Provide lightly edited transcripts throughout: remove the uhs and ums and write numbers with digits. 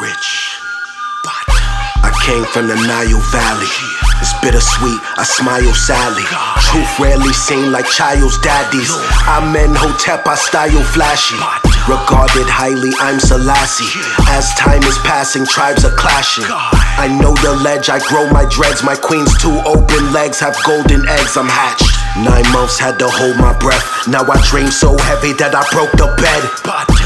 Rich, but I came from the Nile Valley. It's bittersweet, I smile sadly. Truth rarely seen like child's daddies. I'm in Hotep, I style flashy. Regarded highly, I'm Selassie. As time is passing, tribes are clashing. I know the ledge, I grow my dreads. My queen's two open legs have golden eggs, I'm hatched. 9 months had to hold my breath. Now I dream so heavy that I broke the bed.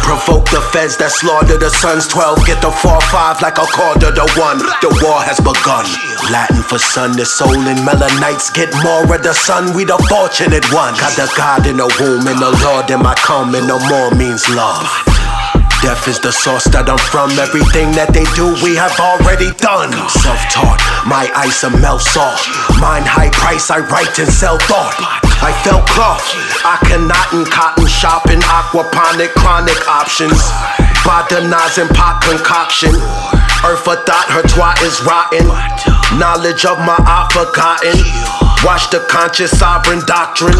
Provoke the feds that slaughter the sons. 12 get the 4-5 like a quarter to 1. The war has begun. Latin for sun, the soul and melanites get more of the sun. We the fortunate ones. Got the God in the womb and the Lord in my come, and no more means love. Death is the source that I'm from. Everything that they do, we have already done. Self-taught, my ice a melt salt. Mine high price, I write and sell thought. I felt cloth, I cannot in cotton shopping. Aquaponic, chronic options. Botanizing pot concoction. Earth for thought, her twat is rotten. Knowledge of my art forgotten. Watch the conscious sovereign doctrine.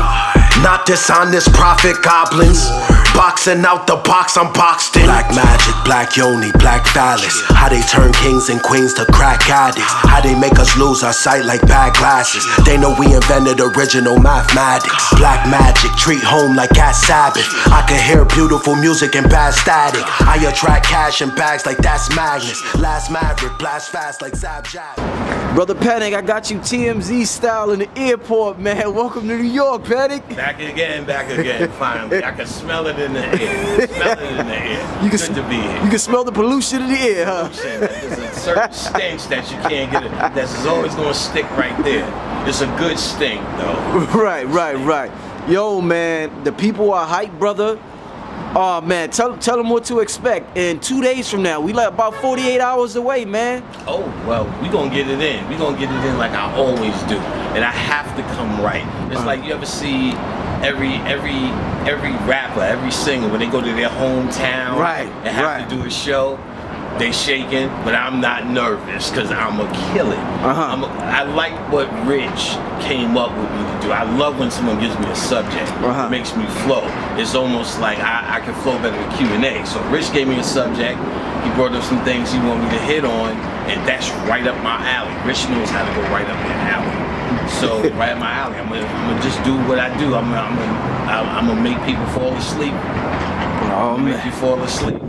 Not dishonest prophet goblins. Boxing out the box, I'm boxed in. Black magic, black yoni, black phallus. How they turn kings and queens to crack addicts. How they make us lose our sight like bad glasses. They know we invented original mathematics. Black magic, treat home like cat Sabbath. I can hear beautiful music and bad static. I attract cash in bags like that's Magnus. Last Maverick, blast fast like Zab Jab. Brother Panic, I got you TMZ style in the airport, man. Welcome to New York, Panic. Back again, finally. I can smell it in the air. Smell it in the air. Good to be here. You can smell the pollution in the air, huh? There's a certain stench that you can't get it. That's always gonna stick right there. It's a good stink, though. Right. Yo, man, the people are hyped, brother. Oh man, tell them what to expect. In 2 days from now, we like about 48 hours away, man. Oh well, we gonna get it in. We gonna get it in like I always do, and I have to come right. It's like you ever see every rapper, every singer when they go to their hometown and have to do a show. They shaking, but I'm not nervous because I'm a kill it. I like what Rich came up with me to do. I love when someone gives me a subject. It makes me flow. It's almost like I can flow better with Q&A. So Rich gave me a subject. He brought up some things he wanted me to hit on, and that's right up my alley. Rich knows how to go right up your alley. So right up my alley. I'm gonna just do what I do. I'm gonna make people fall asleep. Make you fall asleep.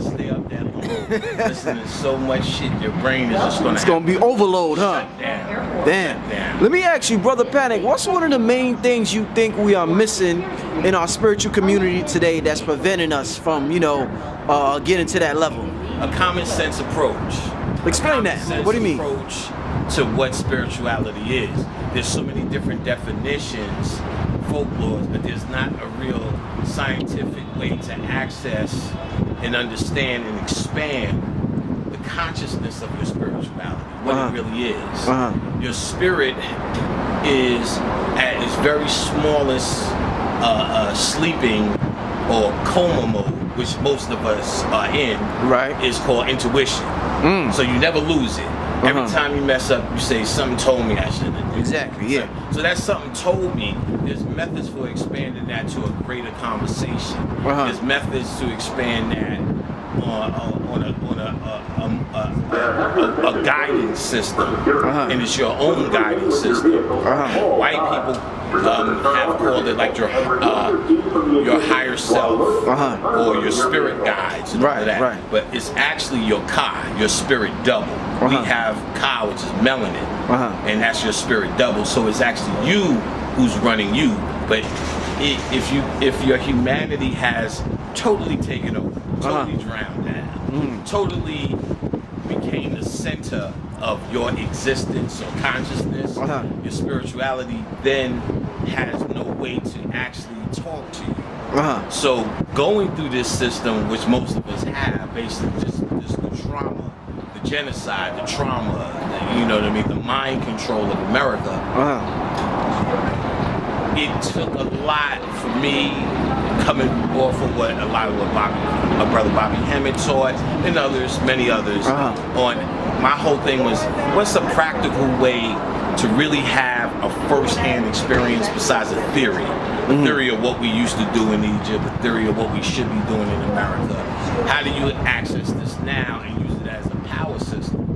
Stay up that long. Listening to so much shit, your brain is just gonna be overload, huh? Damn. Let me ask you, Brother Panic, what's one of the main things you think we are missing in our spiritual community today that's preventing us from, getting to that level? A common sense approach. Explain that. What do you mean? Approach to what spirituality is. There's so many different definitions, folklores, but there's not a real scientific way to access and understand and expand the consciousness of your spirituality, what it really is. Your spirit is at its very smallest sleeping or coma mode, which most of us are in, is called intuition. So you never lose it. Every time you mess up, you say, something told me I shouldn't do. Exactly, yeah. So that's something told me. There's methods for expanding that to a greater conversation. There's methods to expand that on a guidance system. And it's your own guidance system. White people have called it like your higher self or your spirit guides and all of that. But it's actually your Ka, your spirit double. We have Ka, which is melanin, and that's your spirit double. So it's actually you who's running you. But if your humanity has totally taken over, totally drowned down, totally became the center of your existence or consciousness, your spirituality then has no way to actually talk to you. So going through this system, which most of us have, basically just the trauma, the genocide, the trauma, the mind control of America, it took a lot for me coming off of what my brother Bobby Hemmett taught, and many others, on my whole thing was, what's a practical way to really have a first-hand experience besides a theory. The theory of what we used to do in Egypt, the theory of what we should be doing in America. How do you access this now and use it as a power system?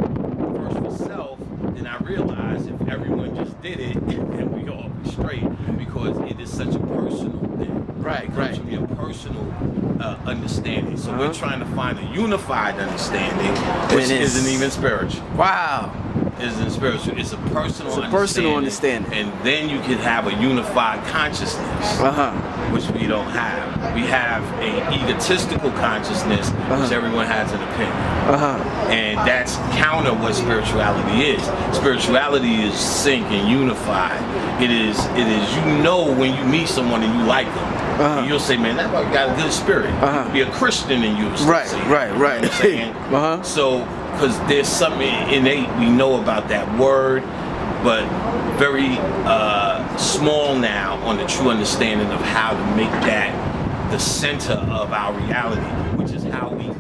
First for self, then I realized if everyone just did it, then we all be straight, because it is such a personal thing. Right, It comes from your personal understanding. So we're trying to find a unified understanding, which isn't even spiritual. Wow. Isn't spiritual. It's a personal It's a personal understanding. And then you can have a unified consciousness, which we don't have. We have a egotistical consciousness, which everyone has an opinion. And that's counter what spirituality is. Spirituality is sync and unified. It is when you meet someone and you like them. You'll say, man, that guy got a good spirit. Be a Christian in you. Right. You know what I'm saying? So, because there's something innate we know about that word, but very small now on the true understanding of how to make that the center of our reality, which is how we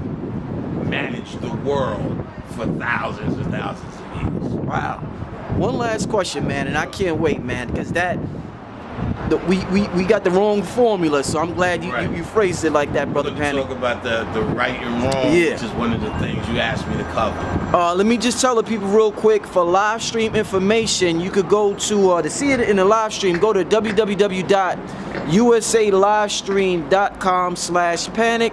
manage the world for thousands and thousands of years. Wow. One last question, man, and I can't wait, man, because we got the wrong formula, so I'm glad you phrased it like that, Brother Panic. Talk about the right and wrong, which is one of the things you asked me to cover. Let me just tell the people real quick, for live stream information, you could go to, to see it in the live stream, go to www.usalivestream.com/panic.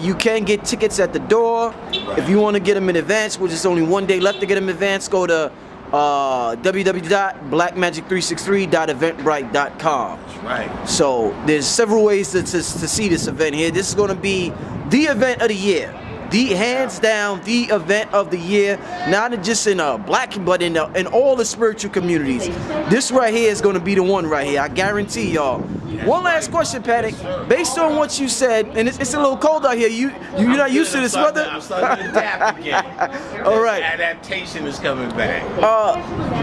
You can get tickets at the door. If you want to get them in advance, which is only one day left to get them in advance, go to www.blackmagic363.eventbrite.com. That's right. So there's several ways to see this event here. This is going to be the event of the year. Hands down, the event of the year. Not just in black, but in all the spiritual communities. This right here is going to be the one right here. I guarantee y'all. One last question, Panic. Based on what you said, and it's a little cold out here. You're not used to this weather. I'm starting to adapt again. All right. Adaptation is coming back.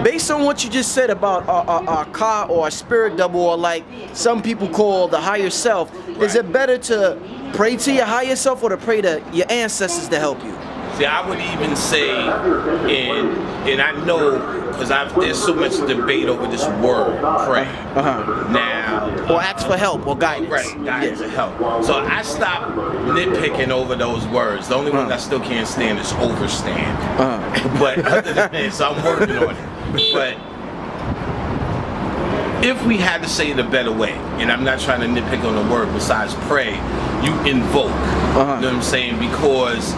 Based on what you just said about our car or a spirit double, or like some people call the higher self, is it better to pray to your higher self or to pray to your ancestors to help you? See, I would even say, and I know, because there's so much debate over this word, pray. Now, or ask for help or guidance. Right, guidance and help. So I stopped nitpicking over those words. The only one I still can't stand is overstand. But other than that, so I'm working on it. But if we had to say it a better way, and I'm not trying to nitpick on the word besides pray, you invoke. You know what I'm saying? Because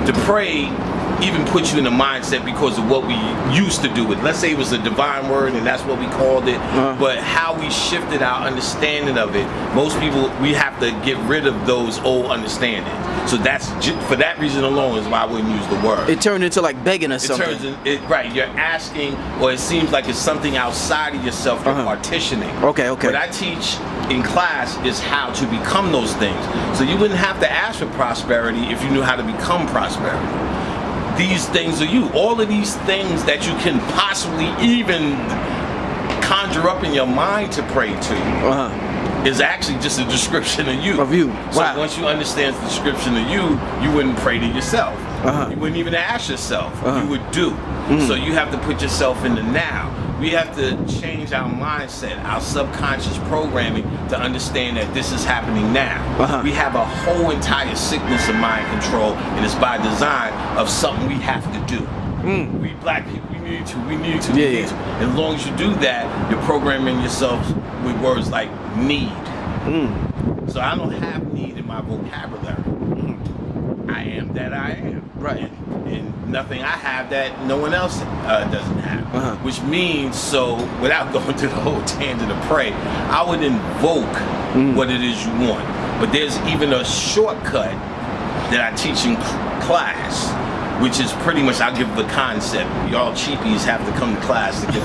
to pray even puts you in a mindset because of what we used to do with. Let's say it was a divine word and that's what we called it, but how we shifted our understanding of it, most people, we have to get rid of those old understandings. So that's for that reason alone is why I wouldn't use the word. It turned into like begging or something. Right, you're asking, or it seems like it's something outside of yourself you're partitioning. Okay. What I teach in class is how to become those things. So you wouldn't have to ask for prosperity if you knew how to become prosperity. These things are you. All of these things that you can possibly even conjure up in your mind to pray to is actually just a description of you. So once you understand the description of you wouldn't pray to yourself. You wouldn't even ask yourself. You would do. So you have to put yourself in the now. We have to change our mindset, our subconscious programming to understand that this is happening now. We have a whole entire sickness of mind control, and it's by design of something we have to do. We black people, we need to. As long as you do that, you're programming yourself with words like need. So I don't have need in my vocabulary. I am that I am. Right. And nothing I have that no one else doesn't have. Which means, so without going to the whole tangent of pray, I would invoke what it is you want. But there's even a shortcut that I teach in class, which is pretty much, I'll give the concept. Y'all cheapies have to come to class to get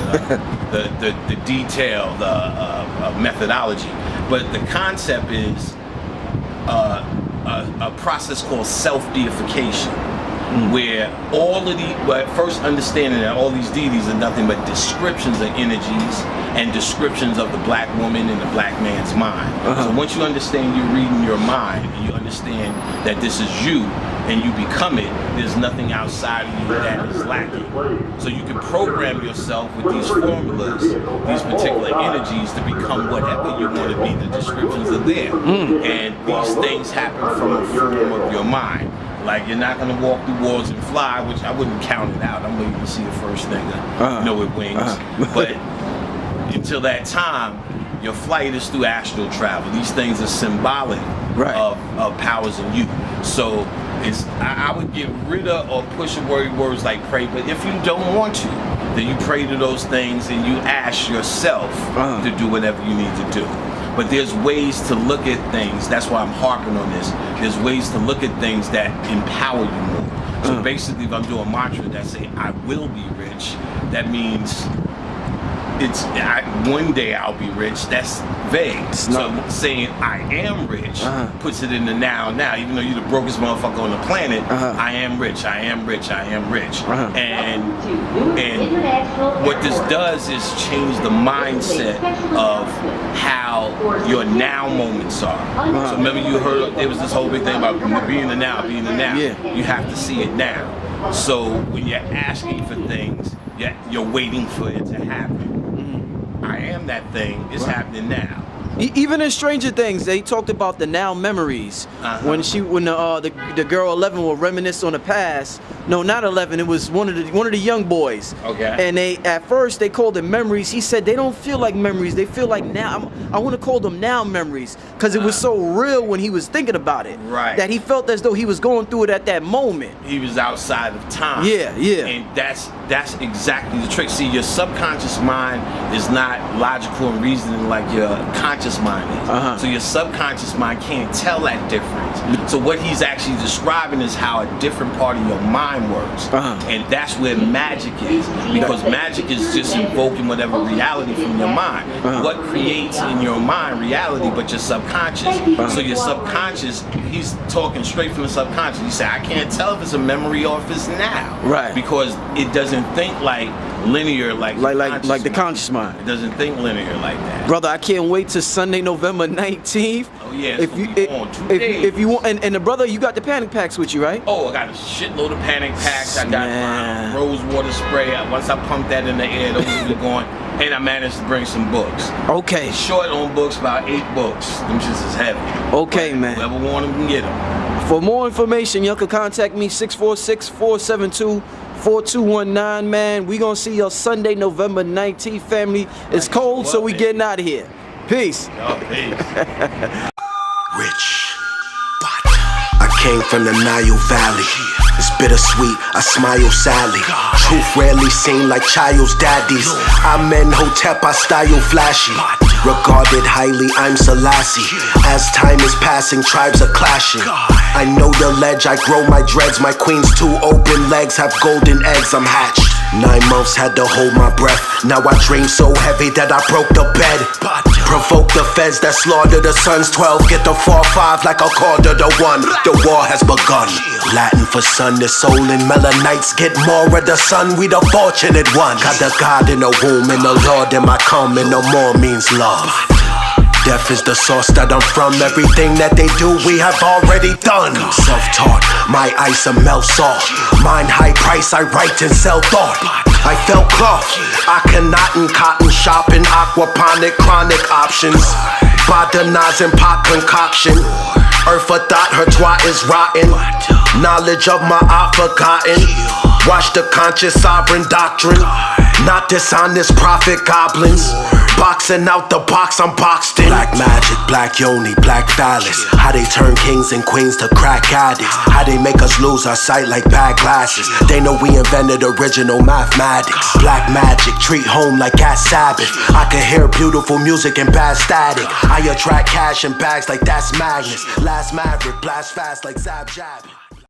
the detailed methodology. But the concept is a process called self-deification, where all of first understanding that all these deities are nothing but descriptions of energies and descriptions of the black woman and the black man's mind. So once you understand you're reading your mind and you understand that this is you, and you become it, there's nothing outside of you that is lacking. So you can program yourself with these formulas, these particular energies to become whatever you want to be. The descriptions are there. And these things happen from a form of your mind. Like, you're not going to walk through walls and fly, which I wouldn't count it out. I'm waiting to see the first thing with wings. But until that time, your flight is through astral travel. These things are symbolic of powers in you. So I would get rid of or push away words like pray, but if you don't want to, then you pray to those things and you ask yourself to do whatever you need to do. But there's ways to look at things. That's why I'm harping on this. There's ways to look at things that empower you more. So basically, if I'm doing a mantra that say I will be rich, that means one day I'll be rich. That's vague. So saying I am rich puts it in the now. Even though you're the brokest motherfucker on the planet, I am rich. I am rich. I am rich. And what this does is change the mindset of how your now moments are. So remember, you heard there was this whole big thing about being the now, being the now. You have to see it now. So when you're asking for things, you're waiting for it to happen. I am that thing. It's happening now. Even in Stranger Things, they talked about the now memories. When the girl 11 will reminisce on the past. No, not 11. It was one of the young boys. Okay. And at first they called them memories. He said they don't feel like memories. They feel like now. I want to call them now memories because it was so real when he was thinking about it. Right. That he felt as though he was going through it at that moment. He was outside of time. Yeah. And that's exactly the trick. See, your subconscious mind is not logical and reasoning like your conscious mind is. So your subconscious mind can't tell that difference. So what he's actually describing is how a different part of your mind works. And that's where magic is. Because magic is just invoking whatever reality from your mind. What creates in your mind reality but your subconscious? So your subconscious, he's talking straight from the subconscious. He said, I can't tell if it's a memory or if it's now. Right. Because it doesn't think like linear like the conscious mind. It doesn't think linear like that. Brother, I can't wait till Sunday, November 19th. Oh yeah, if you want, and the brother, you got the panic packs with you, right? Oh, I got a shitload of panic packs. I got my rose water spray. Once I pump that in the air, those will be going. And I managed to bring some books. Okay. Short on books, about 8 books. Them just is heavy. Okay, but man. Whoever want them can get them. For more information, y'all can contact me 646-472-4219, man. We gonna see y'all Sunday, November 19th, family. It's cold, so we getting out of here. Peace. Rich, but I came from the Nile Valley. It's bittersweet, I smile sadly. Truth rarely seen like child's daddies. I'm Hotep, I style flashy. Regarded highly, I'm Selassie. As time is passing, tribes are clashing. I know the ledge, I grow my dreads. My queen's 2 open legs have golden eggs, I'm hatched. 9 months had to hold my breath. Now I dream so heavy that I broke the bed. Provoke the feds that slaughter the sons. 12 get the 4-5 like a quarter to 1. The war has begun. Latin for sun, the soul and melanites get more of the sun. We the fortunate one. Got the God in the womb and the Lord in my come, and no more means love. Death is the source that I'm from. Everything that they do, we have already done. Self-taught, my ice a melt salt. Mine high price, I write and sell thought. I felt cloth, I cannot in cotton shopping. Aquaponic, chronic options. Botanizing pot concoction. Earth a thought, her twat is rotten. Knowledge of my art forgotten. Watch the conscious sovereign doctrine. Not dishonest prophet goblins. Boxing out the box, I'm boxed in. Black magic, black yoni, black phallus. How they turn kings and queens to crack addicts. How they make us lose our sight like bad glasses. They know we invented original mathematics. Black magic, treat home like at Sabbath. I can hear beautiful music and bad static. I attract cash in bags like that's Magnus. Last maverick, blast fast like Zab Jab.